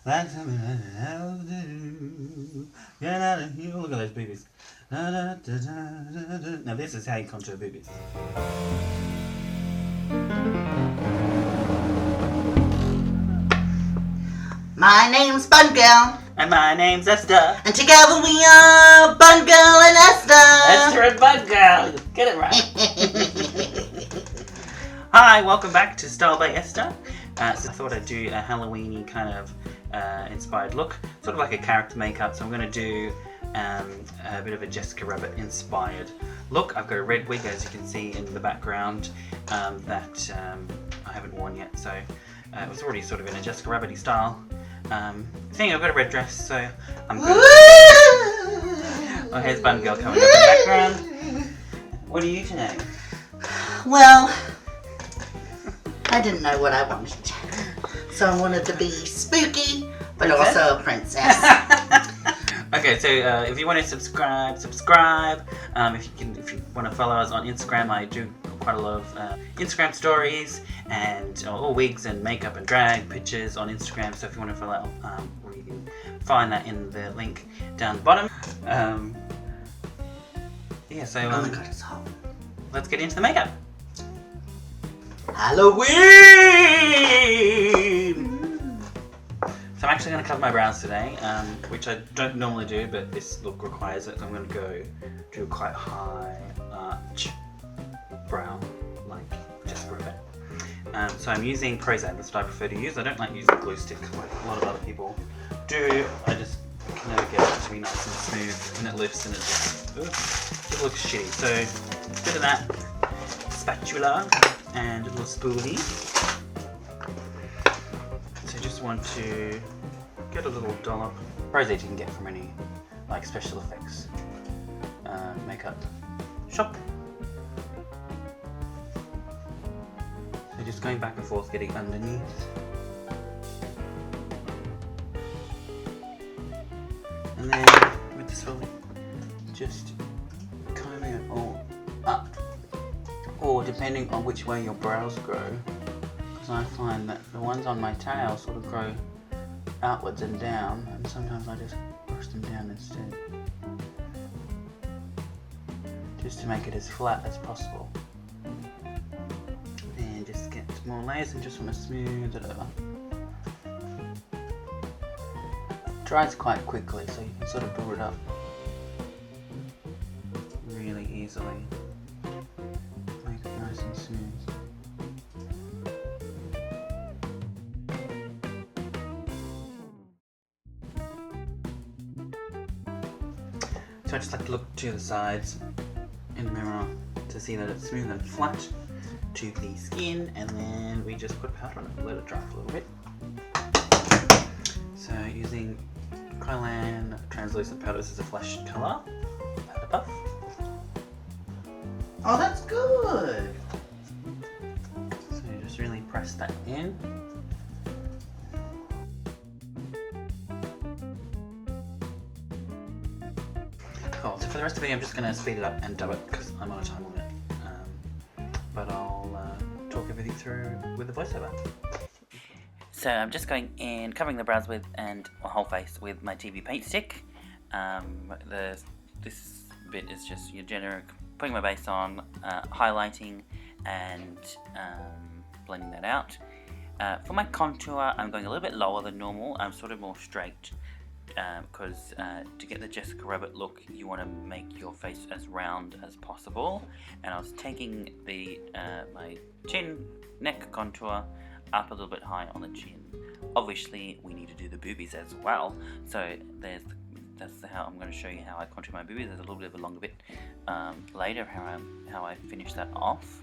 Like something else do. Get out of here. Look at those boobies. Now this is how you contour boobies. My name's Bun Girl. And my name's Esther. And together we are Bun Girl and Esther. Esther and Bun Girl. Get it right. Hi, welcome back to Style by Esther. So I thought I'd do a Halloween-y kind of inspired look. Sort of like a character makeup. So I'm going to do a bit of a Jessica Rabbit inspired look. I've got a red wig, as you can see in the background, that I haven't worn yet. So it was already sort of in a Jessica Rabbit-y style. Thing. I've got a red dress, so I'm good. Oh, here's Bun Girl coming up in the background. What are you today? Well, I didn't know what I wanted. So I wanted to be spooky, but also a princess. Okay, so if you want to subscribe. If you want to follow us on Instagram, I do quite a lot of Instagram stories and all wigs and makeup and drag pictures on Instagram. So if you want to follow, you can find that in the link down the bottom. Yeah, so Oh my god, it's hot. Let's get into the makeup. Halloween! So I'm actually going to cover my brows today, which I don't normally do, but this look requires it. So I'm going to go do a quite high arch brow, like Jessica Rabbit. So I'm using Prozad, that's what I prefer to use. I don't like using glue stick like a lot of other people do. I just can never get it to be nice and smooth, and it lifts and it just looks shitty. So a bit of that spatula and a little spoolie. So just want to get a little dollop. Prozad you can get from any like special effects makeup shop. So just going back and forth, getting underneath. And then with this one, just combing it all up. Or depending on which way your brows grow. Because I find that the ones on my tail sort of grow outwards and down, and sometimes I just brush them down instead. Just to make it as flat as possible. And just get more layers and just want to smooth it over. It dries quite quickly, so you can sort of build it up really easily. Make it nice and smooth. So I just like to look to the sides in the mirror to see that it's smooth and flat to the skin, and then we just put powder on it, let it dry for a little bit. So using Kylan translucent powder, this is a flash colour, powder puff. Oh, that's good. So you just really press that in. Cool. So for the rest of the video, I'm just going to speed it up and dub it because I'm on a time limit. But I'll talk everything through with the voiceover. So I'm just going in, covering the brows with and my whole face with my TV paint stick. This bit is just your generic, putting my base on, highlighting and blending that out. For my contour, I'm going a little bit lower than normal. I'm sort of more straight because to get the Jessica Rabbit look, you want to make your face as round as possible. And I was taking the my chin, neck contour up a little bit high on the chin. Obviously, we need to do the boobies as well. So that's how I'm going to show you how I contour my boobies. There's a little bit of a longer bit later how I finish that off.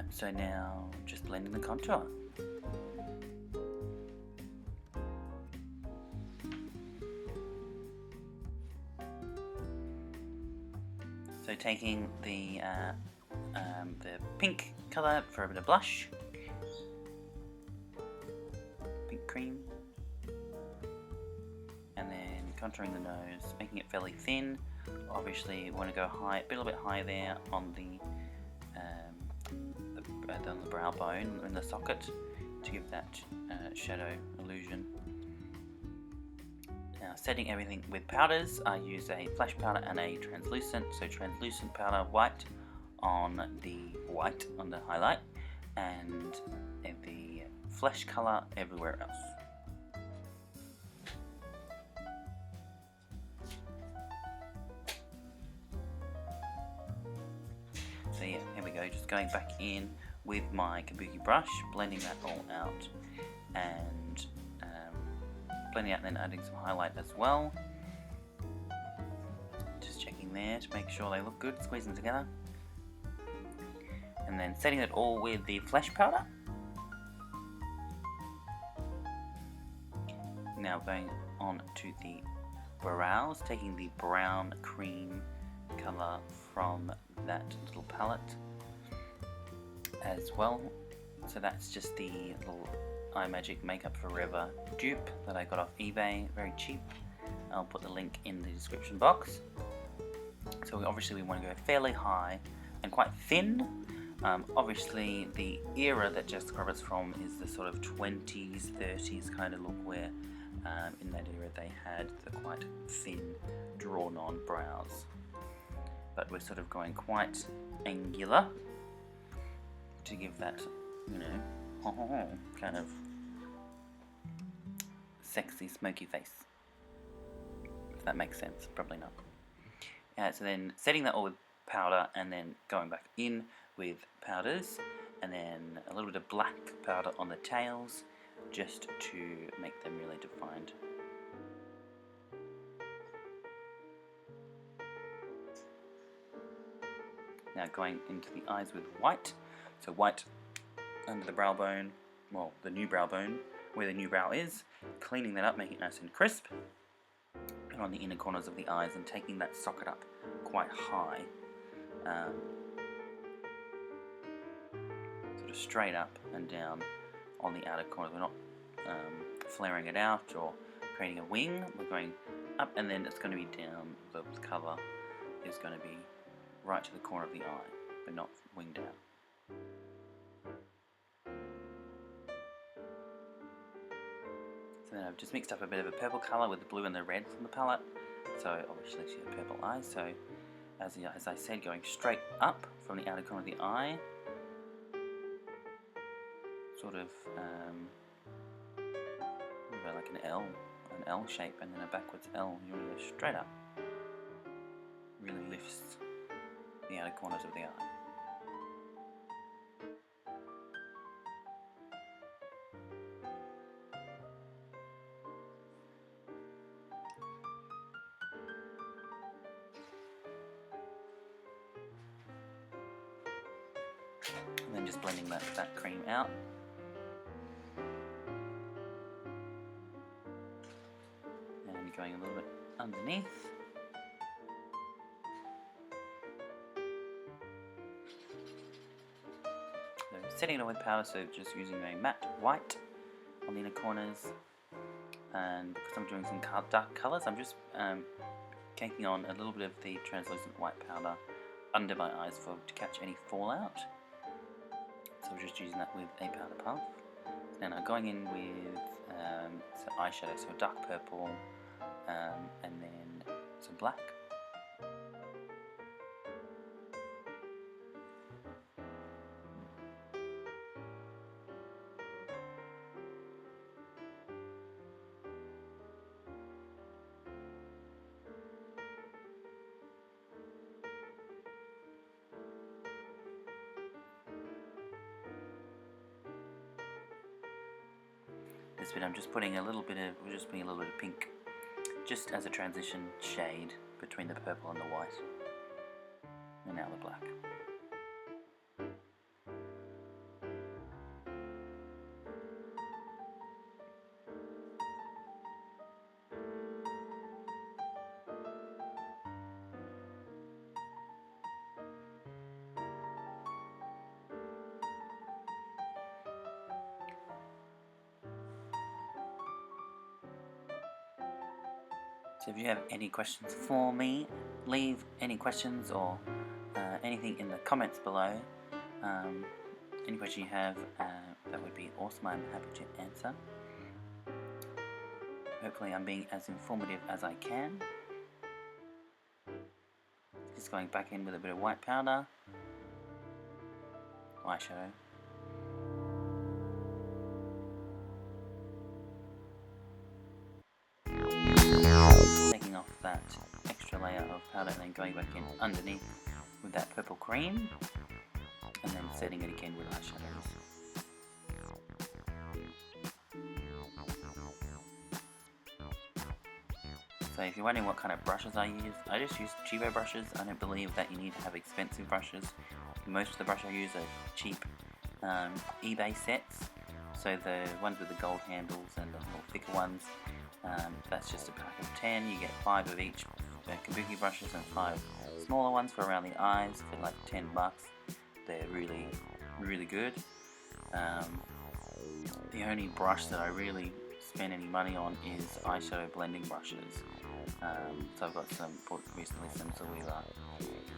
So now just blending the contour. So taking the pink colour for a bit of blush, pink cream, and then contouring the nose, making it fairly thin. Obviously, you want to go high, a little bit higher there on the brow bone in the socket to give that shadow illusion. Now, setting everything with powders, I use a flash powder and a translucent. So translucent powder white on the highlight, and the flesh color everywhere else. So yeah, here we go, just going back in with my kabuki brush, blending that all out, and blending out and then adding some highlight as well. Just checking there to make sure they look good, squeezing them together. And then setting it all with the flesh powder. Now going on to the brows, taking the brown cream colour from that little palette as well. So that's just the little Imagic Makeup Forever dupe that I got off eBay, very cheap. I'll put the link in the description box. So obviously we want to go fairly high and quite thin. Obviously the era that Jessica Roberts from is the sort of 20s, 30s kind of look where in that era they had the quite thin, drawn on brows. But we're sort of going quite angular to give that, you know, kind of sexy, smoky face. If that makes sense, probably not. So then setting that all with powder and then going back in with powders and then a little bit of black powder on the tails just to make them really defined. Now going into the eyes with white, so white under the brow bone, well, the new brow bone, where the new brow is, cleaning that up, making it nice and crisp, and on the inner corners of the eyes, and taking that socket up quite high, sort of straight up and down on the outer corners. We're not flaring it out or creating a wing, we're going up and then it's going to be down, the colour is going to be right to the corner of the eye, but not winged out. So then I've just mixed up a bit of a purple colour with the blue and the red from the palette, so obviously she had purple eyes, so as I said, going straight up from the outer corner of the eye, sort of like an L shape and then a backwards L. You want to go straight up, really lifts the outer corners of the eye. And then just blending that cream out. And going a little bit underneath. So setting it on with powder, so just using a matte white on the inner corners. And because I'm doing some dark colours, I'm just caking on a little bit of the translucent white powder under my eyes to catch any fallout. So I'm just using that with a powder puff. Now I'm going in with some eyeshadow, so a dark purple and then some black. This bit I'm just putting a little bit of, pink, just as a transition shade between the purple and the white. And now the black. So if you have any questions for me, leave any questions or anything in the comments below. Any question you have, that would be awesome. I'm happy to answer. hopefully I'm being as informative as I can. Just going back in with a bit of white powder, eyeshadow. Taking off that extra layer of powder and then going back in underneath with that purple cream, and then setting it again with eyeshadows. So if you're wondering what kind of brushes I use, I just use cheapo brushes. I don't believe that you need to have expensive brushes. Most of the brushes I use are cheap eBay sets. So the ones with the gold handles and the more thicker ones, that's just a pack of 10. You get 5 of each kabuki brushes and 5 smaller ones for around the eyes for like $10. They're really, really good. The only brush that I really spend any money on is eyeshadow blending brushes. So I've got recently some Zoeva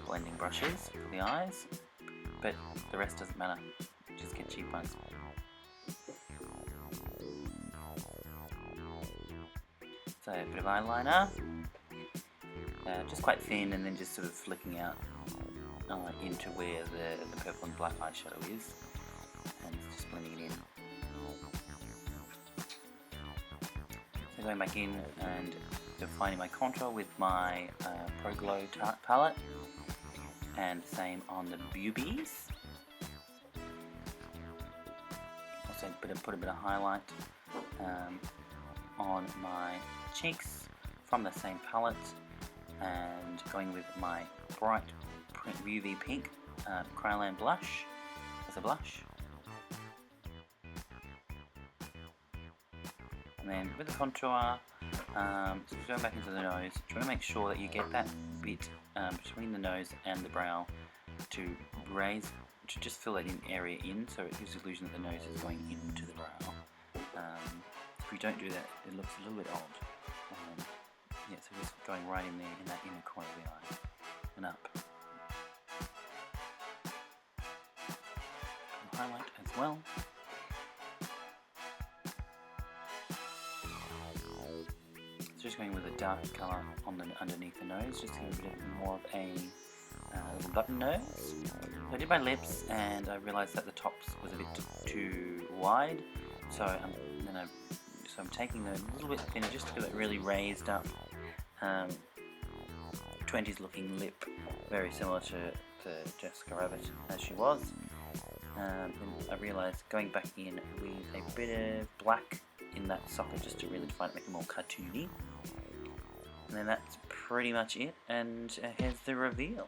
blending brushes for the eyes, but the rest doesn't matter, just get cheap ones. So a bit of eyeliner, just quite thin, and then just sort of flicking out into where the purple and black eyeshadow is, and just blending it in. So going back in and defining my contour with my Pro Glow Tarte palette, and same on the boobies. Also put a bit of highlight on my cheeks from the same palette, and going with my bright UV pink Cryolan blush as a blush. And then with the contour, just going back into the nose, try to make sure that you get that bit between the nose and the brow to just fill that area in, so it gives the illusion that the nose is going into the brow. If you don't do that, it looks a little bit odd. Yeah, so just going right in there in that inner corner of the eye and up. And highlight as well. Just going with a dark colour on underneath the nose, just to give a bit more of a little button nose. So I did my lips, and I realised that the tops was a bit too wide, so I'm taking them a little bit thinner just to give it really raised up 20s looking lip, very similar to Jessica Rabbit as she was. And I realised going back in with a bit of black in that socket just to really define it, make it more cartoony. And then that's pretty much it, and here's the reveal.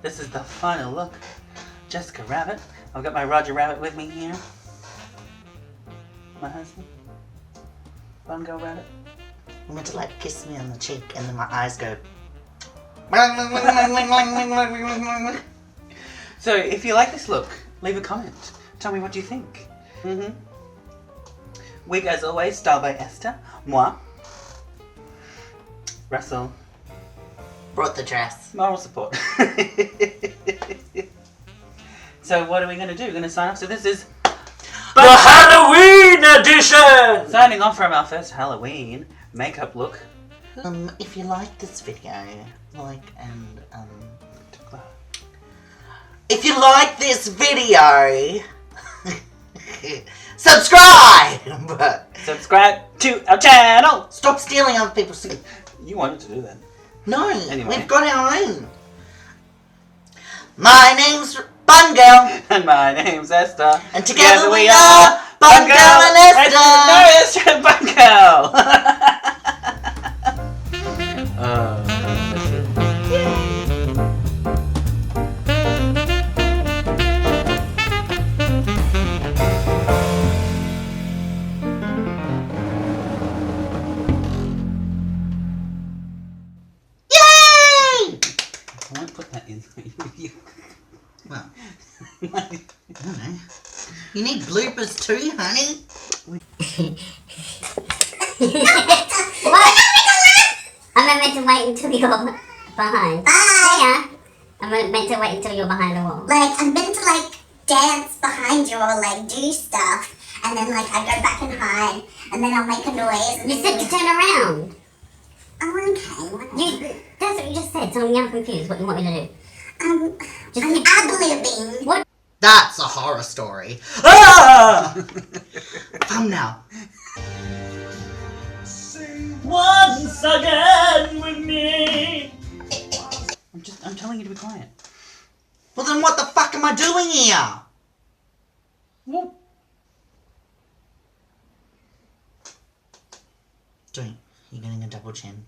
This is the final look. Jessica Rabbit. I've got my Roger Rabbit with me here. My husband. Bongo Rabbit. You meant to like kiss me on the cheek, and then my eyes go. So if you like this look, leave a comment. Tell me what you think. Wig as always, styled by Esther. Moi. Russell. Brought the dress. Moral support. So what are we going to do? We're going to sign off. So this is the Halloween edition! Signing off from our first Halloween makeup look. If you like this video, if you like this video, subscribe! Subscribe to our channel! Stop stealing other people's things. You wanted to do that. No, Anyway. we've got our own. My name's Bun Girl. And my name's Esther. And together we are Bun Girl and Esther. No, Esther, Bun Girl. Yay! I won't put that in. Well, I don't know. You need bloopers too, honey. What? I'm meant to wait until you're behind. Yeah. I'm meant to wait until you're behind the wall. Like, I'm meant to, like, dance behind you or, like, do stuff. And then, like, I go back and hide. And then I'll make a noise. And You said to turn around. Oh, okay. Whatever. That's what you just said, so I'm now confused what you want me to do. I'm ad-libbing. What? That's a horror story. Ah! Come now. Once again with me. I'm telling you to be quiet. Well, then what the fuck am I doing here? Well, You're getting a double chin.